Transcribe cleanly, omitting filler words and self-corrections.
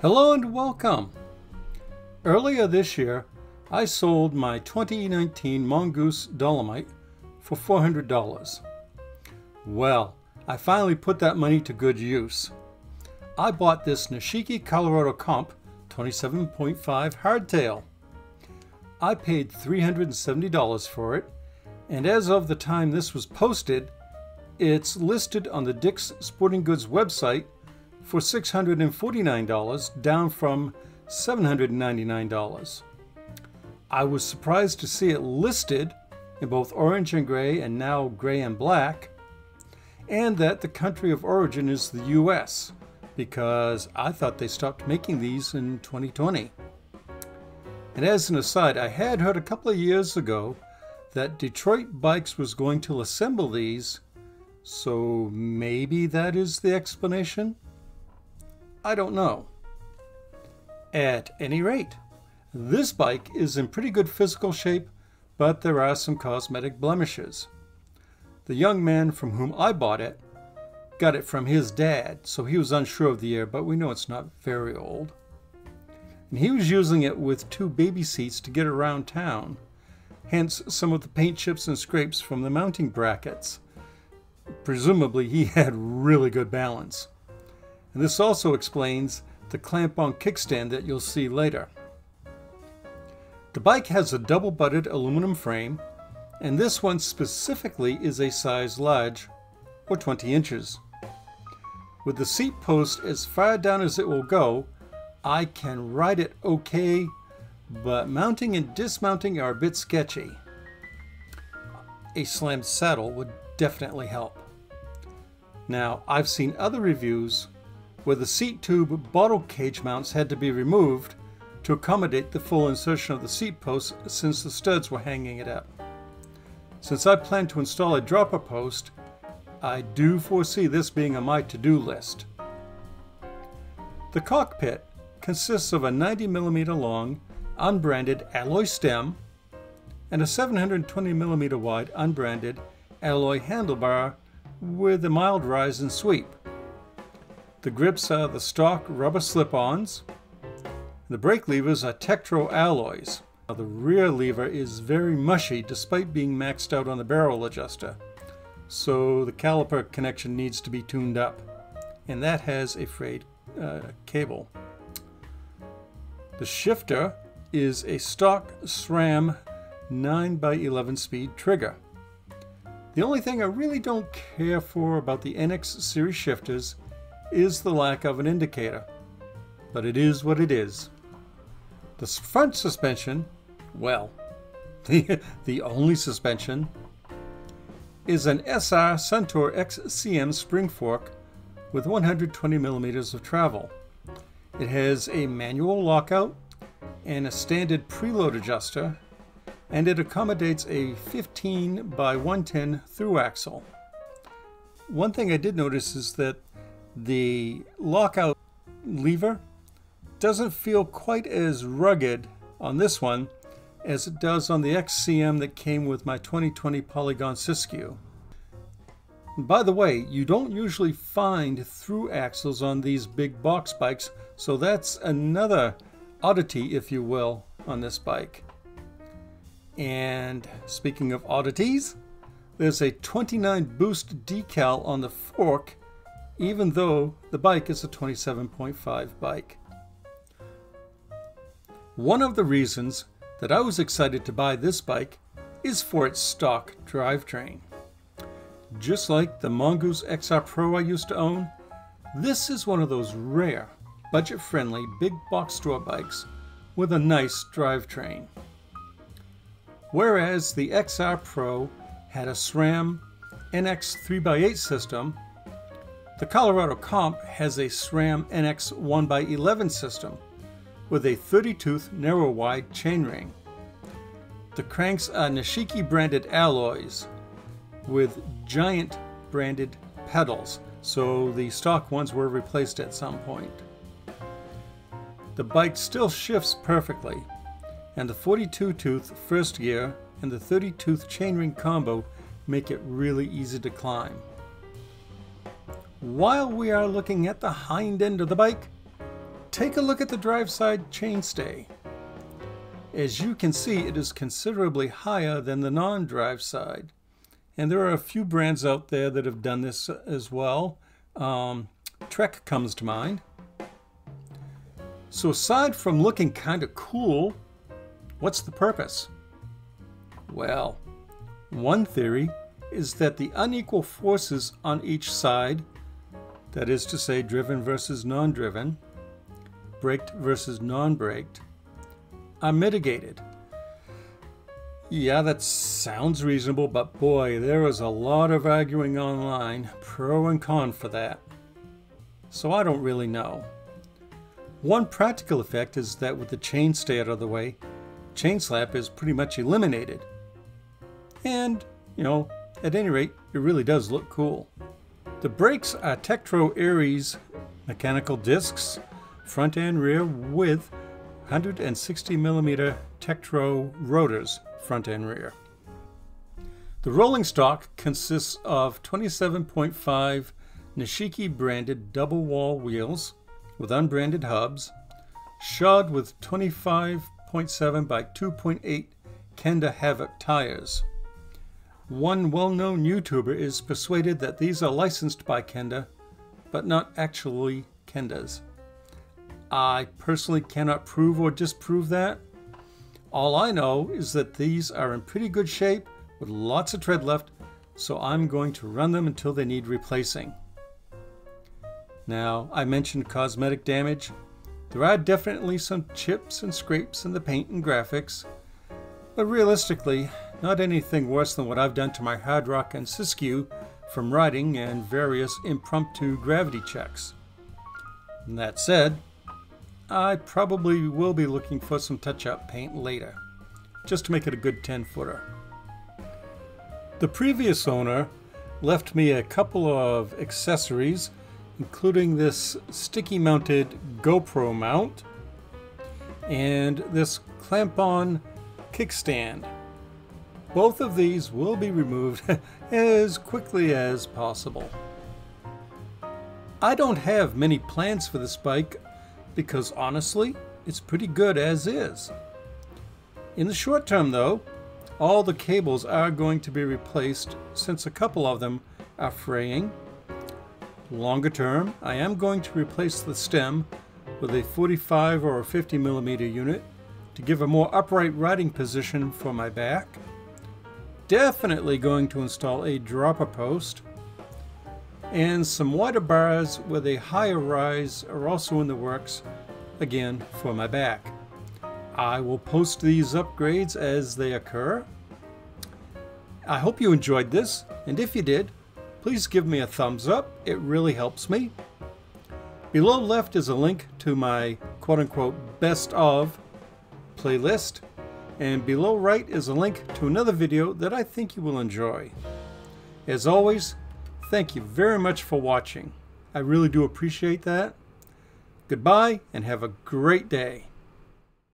Hello and welcome! Earlier this year, I sold my 2019 Mongoose Dolomite for $400. Well, I finally put that money to good use. I bought this Nishiki Colorado Comp 27.5 hardtail. I paid $370 for it, and as of the time this was posted, it's listed on the Dick's Sporting Goods website for $649, down from $799. I was surprised to see it listed in both orange and gray and now gray and black, and that the country of origin is the US, because I thought they stopped making these in 2020. And as an aside, I had heard a couple of years ago that Detroit Bikes was going to assemble these, so maybe that is the explanation? I don't know. At any rate, this bike is in pretty good physical shape, but there are some cosmetic blemishes. The young man from whom I bought it got it from his dad, so he was unsure of the year, but we know it's not very old. And he was using it with two baby seats to get around town, hence some of the paint chips and scrapes from the mounting brackets. Presumably he had really good balance. And this also explains the clamp-on kickstand that you'll see later. The bike has a double-butted aluminum frame, and this one specifically is a size large, or 20 inches. With the seat post as far down as it will go, I can ride it okay, but mounting and dismounting are a bit sketchy. A slammed saddle would definitely help. Now, I've seen other reviews where the seat tube bottle cage mounts had to be removed to accommodate the full insertion of the seat post since the studs were hanging it up. Since I plan to install a dropper post, I do foresee this being on my to-do list. The cockpit consists of a 90mm long unbranded alloy stem and a 720mm wide unbranded alloy handlebar with a mild rise and sweep. The grips are the stock rubber slip-ons. The brake levers are Tektro alloys. Now, the rear lever is very mushy despite being maxed out on the barrel adjuster, so the caliper connection needs to be tuned up, and that has a frayed cable. The shifter is a stock SRAM 9x11 speed trigger. The only thing I really don't care for about the NX series shifters is the lack of an indicator, but it is what it is. The front suspension, well, the only suspension, is an SR Suntour XCM spring fork with 120mm of travel. It has a manual lockout and a standard preload adjuster, and it accommodates a 15x110 through axle. One thing I did notice is that the lockout lever doesn't feel quite as rugged on this one as it does on the XCM that came with my 2020 Polygon Siskiyou. And by the way, you don't usually find through axles on these big box bikes, so that's another oddity, if you will, on this bike. And speaking of oddities, there's a 29 boost decal on the fork, even though the bike is a 27.5 bike. One of the reasons that I was excited to buy this bike is for its stock drivetrain. Just like the Mongoose XR Pro I used to own, this is one of those rare, budget-friendly, big box store bikes with a nice drivetrain. Whereas the XR Pro had a SRAM NX 3x8 system, the Colorado Comp has a SRAM NX 1x11 system with a 30-tooth narrow-wide chainring. The cranks are Nishiki branded alloys with Giant branded pedals, so the stock ones were replaced at some point. The bike still shifts perfectly, and the 42-tooth first gear and the 30-tooth chainring combo make it really easy to climb. While we are looking at the hind end of the bike, take a look at the drive side chainstay. As you can see, it is considerably higher than the non-drive side. And there are a few brands out there that have done this as well. Trek comes to mind. So aside from looking kind of cool, what's the purpose? Well, one theory is that the unequal forces on each side, that is to say driven versus non-driven, braked versus non-braked, are mitigated. Yeah, that sounds reasonable, but boy, there is a lot of arguing online, pro and con for that. So I don't really know. One practical effect is that with the chainstay out of the way, chain slap is pretty much eliminated. And, you know, at any rate, it really does look cool. The brakes are Tektro Aries mechanical discs, front and rear, with 160mm Tektro rotors, front and rear. The rolling stock consists of 27.5 Nishiki branded double wall wheels with unbranded hubs, shod with 25.7 by 2.8 Kenda Havoc tires. One well-known YouTuber is persuaded that these are licensed by Kenda, but not actually Kenda's. I personally cannot prove or disprove that. All I know is that these are in pretty good shape with lots of tread left, so I'm going to run them until they need replacing. Now, I mentioned cosmetic damage. There are definitely some chips and scrapes in the paint and graphics, but realistically, not anything worse than what I've done to my hard rock and Siskiyou from riding and various impromptu gravity checks. And that said, I probably will be looking for some touch-up paint later, just to make it a good 10-footer. The previous owner left me a couple of accessories, including this sticky-mounted GoPro mount and this clamp-on kickstand. Both of these will be removed as quickly as possible. I don't have many plans for this bike because honestly, it's pretty good as is. In the short term though, all the cables are going to be replaced since a couple of them are fraying. Longer term, I am going to replace the stem with a 45 or 50mm unit to give a more upright riding position for my back. Definitely going to install a dropper post, and some wider bars with a higher rise are also in the works, again for my back. I will post these upgrades as they occur. I hope you enjoyed this, and if you did, please give me a thumbs up. It really helps me. Below left is a link to my quote-unquote best of playlist, and below right is a link to another video that I think you will enjoy. As always, thank you very much for watching. I really do appreciate that. Goodbye and have a great day.